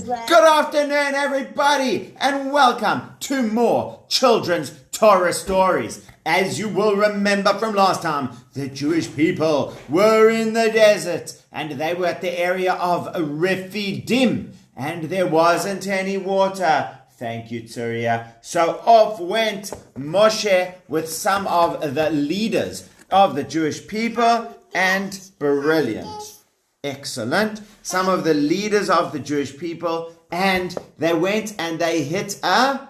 Good afternoon, everybody, and welcome to more children's Torah stories. As you will remember from last time, the Jewish people were in the desert, and they were at the area of Rephidim, and there wasn't any water. Thank you, Tzuria. So off went Moshe with some of the leaders of the Jewish people, and brilliant. Excellent. Some of the leaders of the Jewish people, and they went and they hit a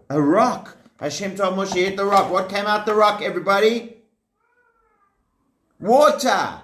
rock. Hashem told Moshe, hit the rock. What came out the rock, everybody? Water.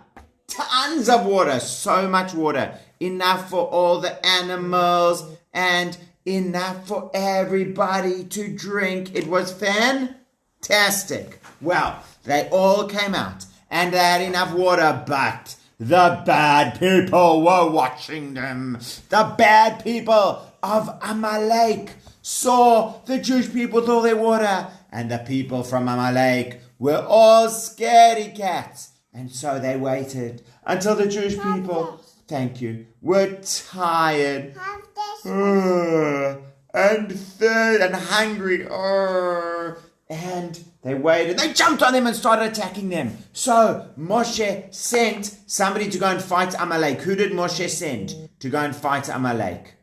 Tons of water. So much water. Enough for all the animals and enough for everybody to drink. It was fantastic. Well, they all came out and they had enough water, but the bad people were watching them. The bad people of Amalek saw the Jewish people with all their water, and the people from Amalek were all scaredy cats. And so they waited until the Jewish people, thank you, were tired and third and hungry. And they waited. They jumped on them and started attacking them. So Moshe sent somebody to go and fight Amalek. Who did Moshe send to go and fight Amalek?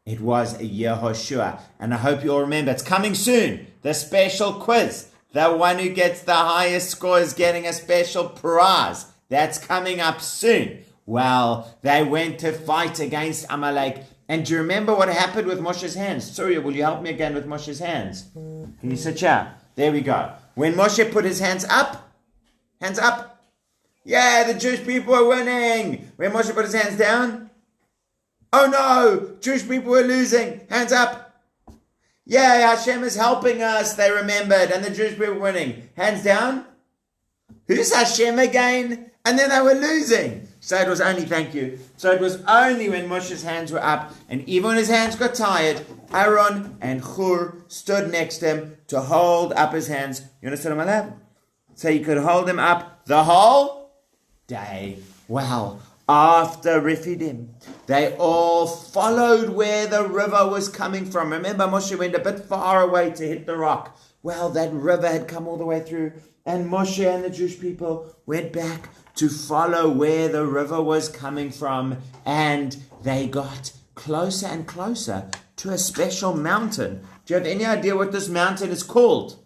It was Yehoshua. And I hope you all remember, it's coming soon. The special quiz. The one who gets the highest score is getting a special prize. That's coming up soon. Well, they went to fight against Amalek. And do you remember what happened with Moshe's hands? Surya, will you help me again with Moshe's hands? Can you sit here? There we go. When Moshe put his hands up, yeah, the Jewish people were winning. When Moshe put his hands down, oh no, Jewish people were losing. Hands up. Yeah, Hashem is helping us, they remembered, and the Jewish people were winning. Hands down. Who's Hashem again? And then they were losing. So it was only, thank you. So it was only when Moshe's hands were up, and even when his hands got tired, Aaron and Hur stood next to him to hold up his hands. You want to sit on my lap? So he could hold them up the whole day. Well, after Rephidim, they all followed where the river was coming from. Remember, Moshe went a bit far away to hit the rock. Well, that river had come all the way through, and Moshe and the Jewish people went back to follow where the river was coming from, and they got closer and closer to a special mountain. Do you have any idea what this mountain is called?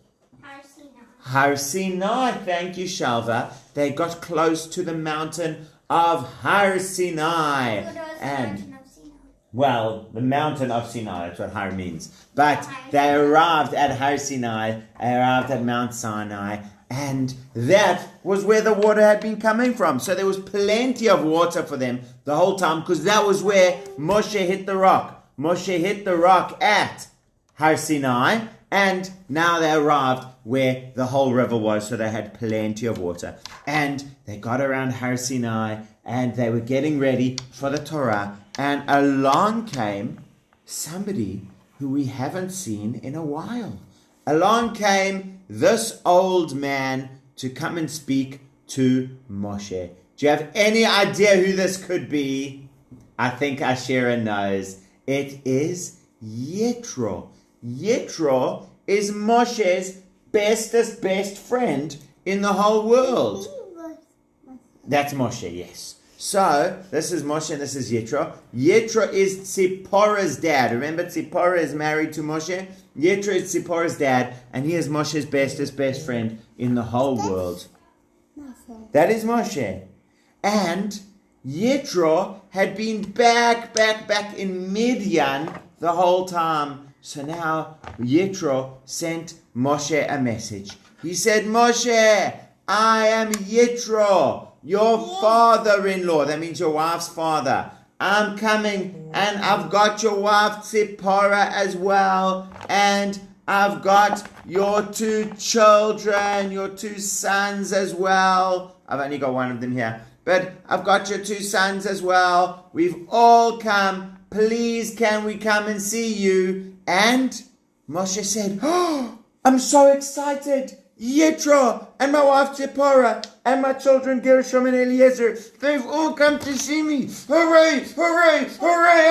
Har Sinai. Har Sinai. Thank you, Shalva. They got close to the mountain of Har Sinai. What was the And mountain of Sinai? well, the mountain of Sinai, that's what Har means. But they arrived at Har Sinai, they arrived at Mount Sinai, and that was where the water had been coming from. So there was plenty of water for them the whole time, because that was where Moshe hit the rock. Moshe hit the rock at Har Sinai, and now they arrived where the whole river was, so they had plenty of water. And they got around Har Sinai, and they were getting ready for the Torah, and along came somebody who we haven't seen in a while. Along came this old man to come and speak to Moshe. Do you have any idea who this could be? I think Ashera knows. It is Yitro. Yitro is Moshe's best friend in the whole world. That's Moshe, yes. So, this is Moshe and this is Yitro. Yitro is Tzipporah's dad. Remember, Tzipporah is married to Moshe? Yitro is Tzipporah's dad, and he is Moshe's best friend in the whole world. That is Moshe. And Yitro had been back in Midian the whole time. So now Yitro sent Moshe a message. He said, Moshe, I am Yitro, your father-in-law. That means your wife's father. I'm coming, and I've got your wife Tzipporah as well, and I've got your 2 children, your 2 sons as well. I've only got one of them here, but I've got your 2 sons as well. We've all come. Please, can we come and see you? And Moshe said, oh, I'm so excited. Yitro and my wife Tzipporah and my children Gershom and Eliezer, they've all come to see me. Hooray, hooray, hooray,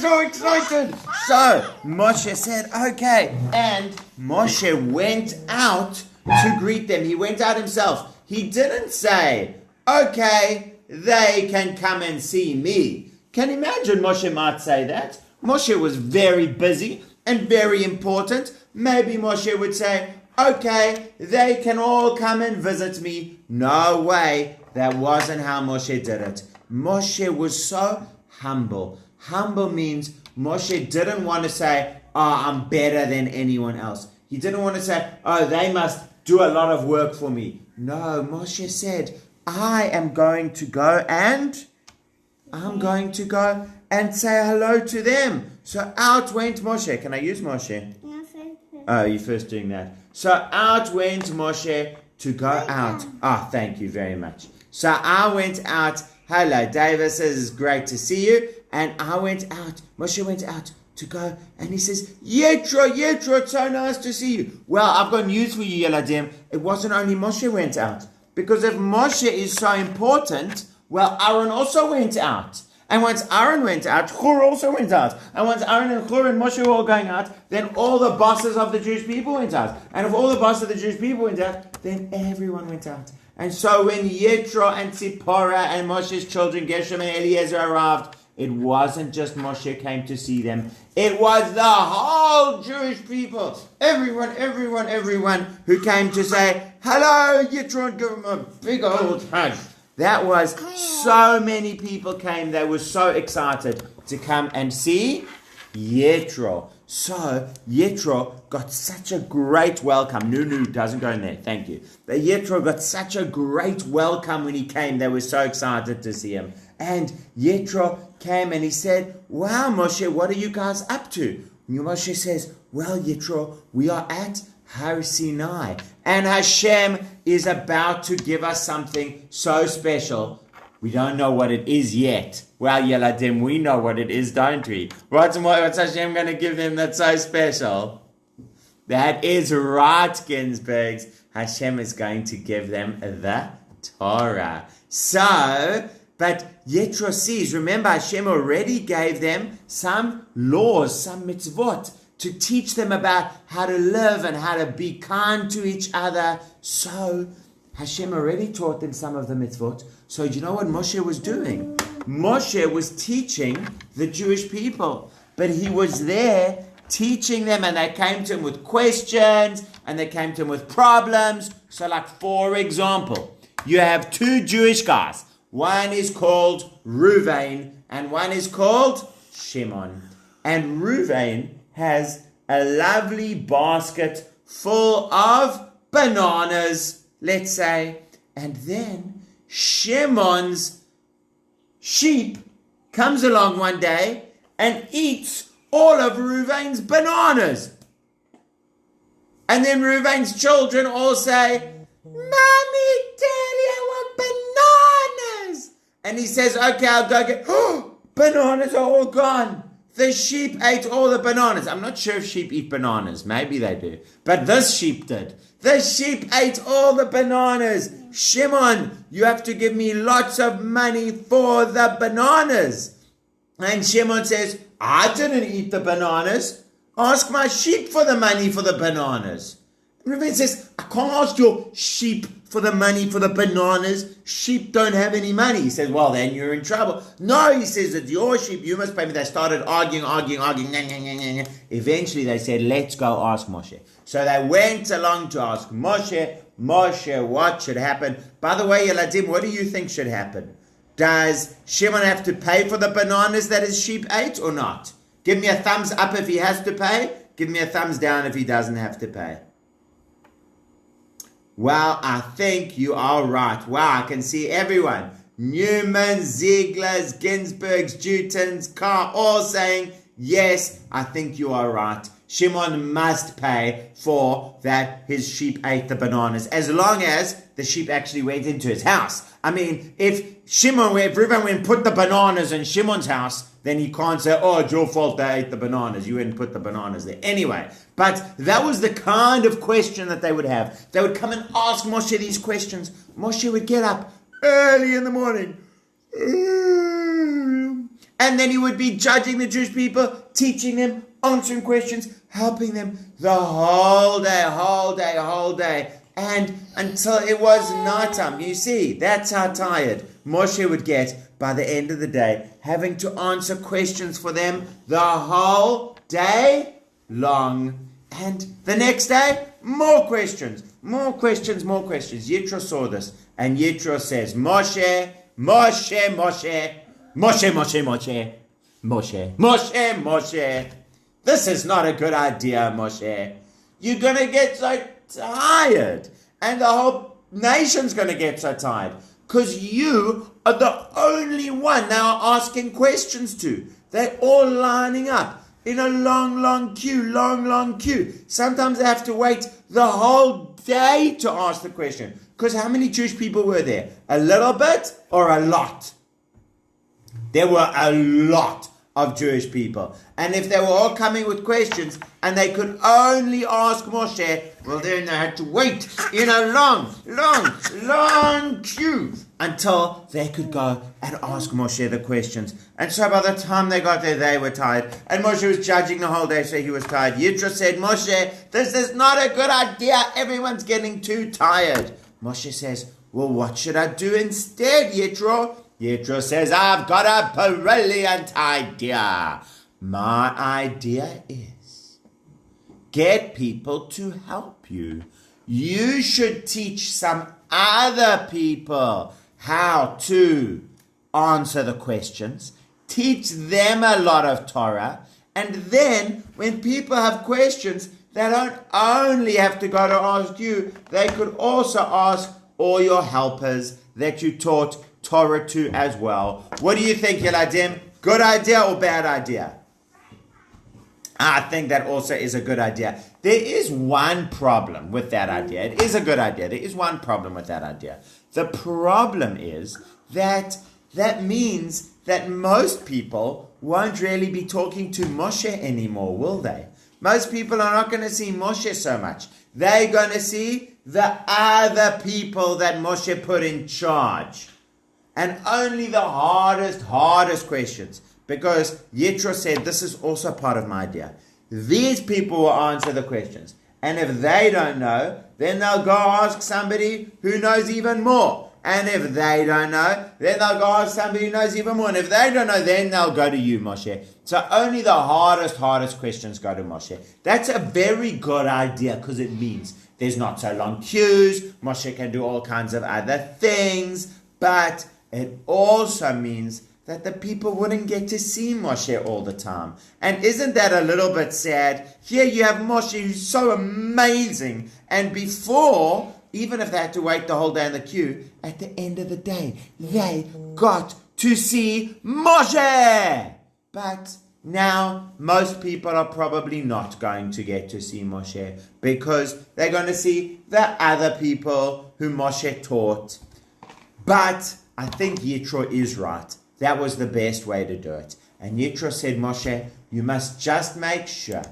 so excited. So Moshe said, okay. And Moshe went out to greet them. He went out himself. He didn't say, okay, they can come and see me. Can you imagine Moshe might say that? Moshe was very busy and very important. Maybe Moshe would say, okay, they can all come and visit me. No way. That wasn't how Moshe did it. Moshe was so humble. Humble means Moshe didn't want to say, oh, I'm better than anyone else. He didn't want to say, oh, they must do a lot of work for me. No, Moshe said, I am going to go and say hello to them. So out went Moshe. Can I use Moshe? No, Oh, you're first doing that. So out went Moshe to go out. Ah, thank you very much. So I went out. Hello, David says, it's great to see you. And I went out. Moshe went out to go. And he says, Yetro, it's so nice to see you. Well, I've got news for you, Yeladim. It wasn't only Moshe went out. Because if Moshe is so important, well, Aaron also went out. And once Aaron went out, Hur also went out. And once Aaron and Hur and Moshe were all going out, then all the bosses of the Jewish people went out. And if all the bosses of the Jewish people went out, then everyone went out. And so when Yetro and Tzipporah and Moshe's children, Gershom and Eliezer, arrived, it wasn't just Moshe came to see them. It was the whole Jewish people. Everyone who came to say, hello, Yetro, and give him a big old hug. That was so many people came. They were so excited to come and see Yetro. So Yetro got such a great welcome. No, doesn't go in there. Thank you. But Yetro got such a great welcome when he came. They were so excited to see him. And Yetro came and he said, wow, Moshe, what are you guys up to? And Moshe says, well, Yetro, we are at Har Sinai. And Hashem is about to give us something so special. We don't know what it is yet. Well, Yeladim, we know what it is, don't we? What's Hashem going to give them that's so special? That is right, Ginsbergs. Hashem is going to give them the Torah. So, but Yetro sees, remember Hashem already gave them some laws, some mitzvot, to teach them about how to live and how to be kind to each other. So Hashem already taught them some of the mitzvot. So do you know what Moshe was doing? Moshe was teaching the Jewish people. But he was there teaching them, and they came to him with questions and they came to him with problems. So like, for example, you have two Jewish guys. One is called Ruvain and one is called Shimon. And Ruvain has a lovely basket full of bananas, let's say. And then Shimon's sheep comes along one day and eats all of Ruvain's bananas. And then Ruvain's children all say, Mommy, Daddy, I want bananas. And he says, okay, I'll go get, bananas are all gone. The sheep ate all the bananas. I'm not sure if sheep eat bananas. Maybe they do. But this sheep did. The sheep ate all the bananas. Shimon, you have to give me lots of money for the bananas. And Shimon says, I didn't eat the bananas. Ask my sheep for the money for the bananas. And Reuben says, I can't ask your sheep for the money for the bananas. Sheep don't have any money. He says, well, then you're in trouble. No, he says, it's your sheep. You must pay me. They started arguing. Eventually they said, let's go ask Moshe. So they went along to ask Moshe, what should happen? By the way, Yeladim, what do you think should happen? Does Shimon have to pay for the bananas that his sheep ate or not? Give me a thumbs up if he has to pay. Give me a thumbs down if he doesn't have to pay. Well, I think you are right. Wow, I can see everyone. Newman, Ziegler's, Ginsberg's, Juton's, Carr, all saying, yes, I think you are right. Shimon must pay for that his sheep ate the bananas, as long as the sheep actually went into his house. I mean, if Reuben went and put the bananas in Shimon's house, then he can't say, oh, it's your fault they ate the bananas. You didn't put the bananas there. Anyway, but that was the kind of question that they would have. They would come and ask Moshe these questions. Moshe would get up early in the morning and then he would be judging the Jewish people, teaching them, answering questions, helping them the whole day, and until it was nighttime. You see, that's how tired Moshe would get by the end of the day, having to answer questions for them the whole day long. And the next day, more questions. Yitro saw this, and Yitro says, Moshe, this is not a good idea, Moshe. You're going to get so tired, and the whole nation's going to get so tired, because you are the only one they are asking questions to. They're all lining up in a long queue. Sometimes they have to wait the whole day to ask the question. Because how many Jewish people were there? A little bit or a lot? There were a lot of Jewish people. And if they were all coming with questions and they could only ask Moshe, well, then they had to wait in a long queue until they could go and ask Moshe the questions. And so by the time they got there, they were tired. And Moshe was judging the whole day, so he was tired. Yitro said, Moshe, this is not a good idea. Everyone's getting too tired. Moshe says, well, what should I do instead, Yitro? Yitro says, I've got a brilliant idea. My idea is get people to help you. You should teach some other people how to answer the questions. Teach them a lot of Torah. And then when people have questions, they don't only have to go to ask you. They could also ask all your helpers that you taught Torah to as well. What do you think, Yeladim? Good idea or bad idea? I think that also is a good idea. There is one problem with that idea. It is a good idea. There is one problem with that idea. The problem is that means that most people won't really be talking to Moshe anymore, will they? Most people are not going to see Moshe so much. They're going to see the other people that Moshe put in charge. And only the hardest questions. Because Yitro said, this is also part of my idea. These people will answer the questions. And if they don't know, then they'll go ask somebody who knows even more. And if they don't know, then they'll go ask somebody who knows even more. And if they don't know, then they'll go to you, Moshe. So only the hardest questions go to Moshe. That's a very good idea, because it means there's not so long queues. Moshe can do all kinds of other things. But it also means that the people wouldn't get to see Moshe all the time. And isn't that a little bit sad? Here you have Moshe, who's so amazing. And before, even if they had to wait the whole day in the queue, at the end of the day, they got to see Moshe. But now, most people are probably not going to get to see Moshe, because they're going to see the other people who Moshe taught. But I think Yitro is right. That was the best way to do it. And Yitro said, Moshe, you must just make sure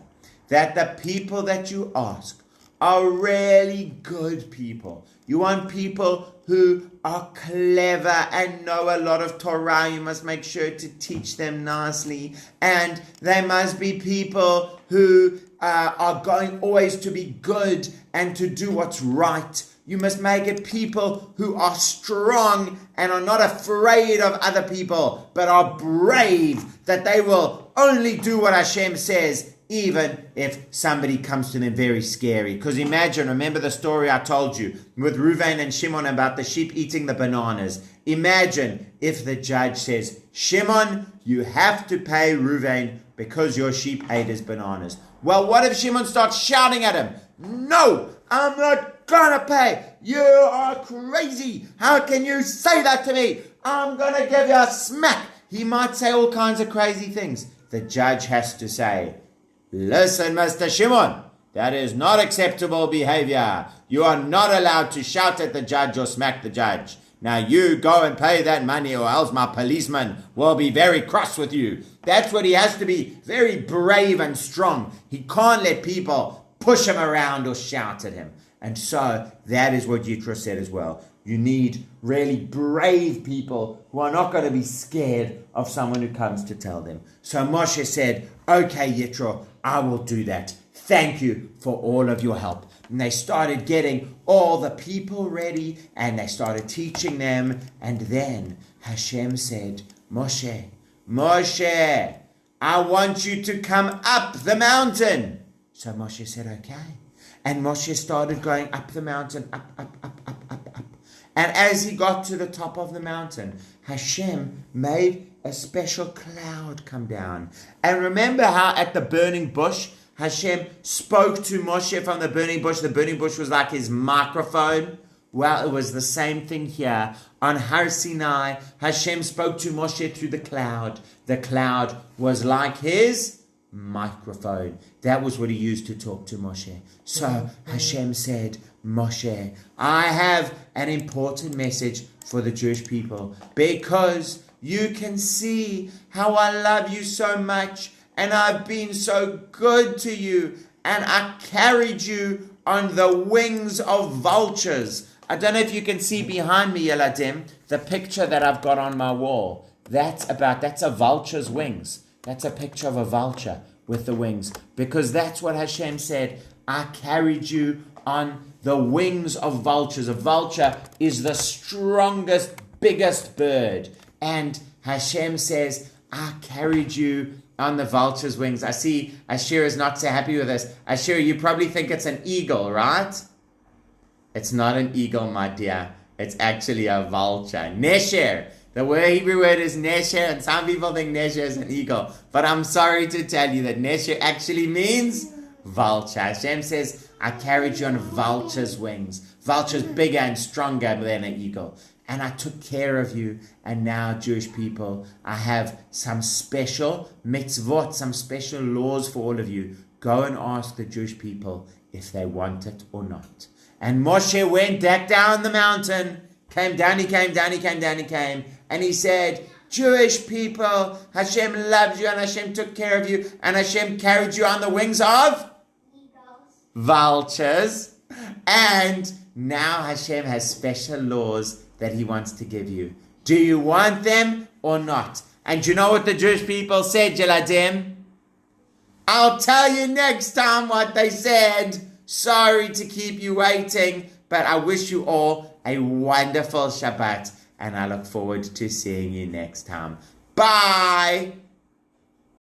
that the people that you ask are really good people. You want people who are clever and know a lot of Torah. You must make sure to teach them nicely. And they must be people who are going always to be good and to do what's right. You must make it people who are strong and are not afraid of other people, but are brave, that they will only do what Hashem says, even if somebody comes to them very scary. Because remember the story I told you with Reuven and Shimon about the sheep eating the bananas. Imagine if the judge says, Shimon, you have to pay Reuven because your sheep ate his bananas. Well, what if Shimon starts shouting at him? No, I'm not gonna pay. You are crazy. How can you say that to me? I'm gonna give you a smack. He might say all kinds of crazy things. The judge has to say, listen, Mr. Shimon, that is not acceptable behavior. You are not allowed to shout at the judge or smack the judge. Now you go and pay that money, or else my policeman will be very cross with you. That's what he has to be, very brave and strong. He can't let people push him around or shout at him. And so that is what Yitro said as well. You need really brave people who are not going to be scared of someone who comes to tell them. So Moshe said, okay, Yitro, I will do that. Thank you for all of your help. And they started getting all the people ready, and they started teaching them. And then Hashem said, Moshe, I want you to come up the mountain. So Moshe said, okay. And Moshe started going up the mountain, up. And as he got to the top of the mountain, Hashem made a special cloud come down. And remember how at the burning bush, Hashem spoke to Moshe from the burning bush. The burning bush was like his microphone. Well, it was the same thing here. On Har Sinai, Hashem spoke to Moshe through the cloud. The cloud was like his microphone. That was what he used to talk to Moshe. So Hashem said, Moshe, I have an important message for the Jewish people, because you can see how I love you so much, and I've been so good to you, and I carried you on the wings of vultures. I don't know if you can see behind me, Yeladim, the picture that I've got on my wall. That's a vulture's wings. That's a picture of a vulture with the wings, because that's what Hashem said. I carried you on the wings of vultures. A vulture is the strongest, biggest bird. And Hashem says, I carried you on the vulture's wings. I see Ashir is not so happy with this. Ashir, you probably think it's an eagle, right? It's not an eagle, my dear. It's actually a vulture. Nesher. The Hebrew word is nesher, and some people think nesher is an eagle. But I'm sorry to tell you that nesher actually means vulture. Hashem says, I carried you on a vulture's wings. Vulture's bigger and stronger than an eagle. And I took care of you. And now, Jewish people, I have some special mitzvot, some special laws for all of you. Go and ask the Jewish people if they want it or not. And Moshe went back down the mountain, came down, and he said, Jewish people, Hashem loves you, and Hashem took care of you, and Hashem carried you on the wings of vultures. And now Hashem has special laws that he wants to give you. Do you want them or not? And you know what the Jewish people said, Jeladim? I'll tell you next time what they said. Sorry to keep you waiting, but I wish you all a wonderful Shabbat, and I look forward to seeing you next time. Bye!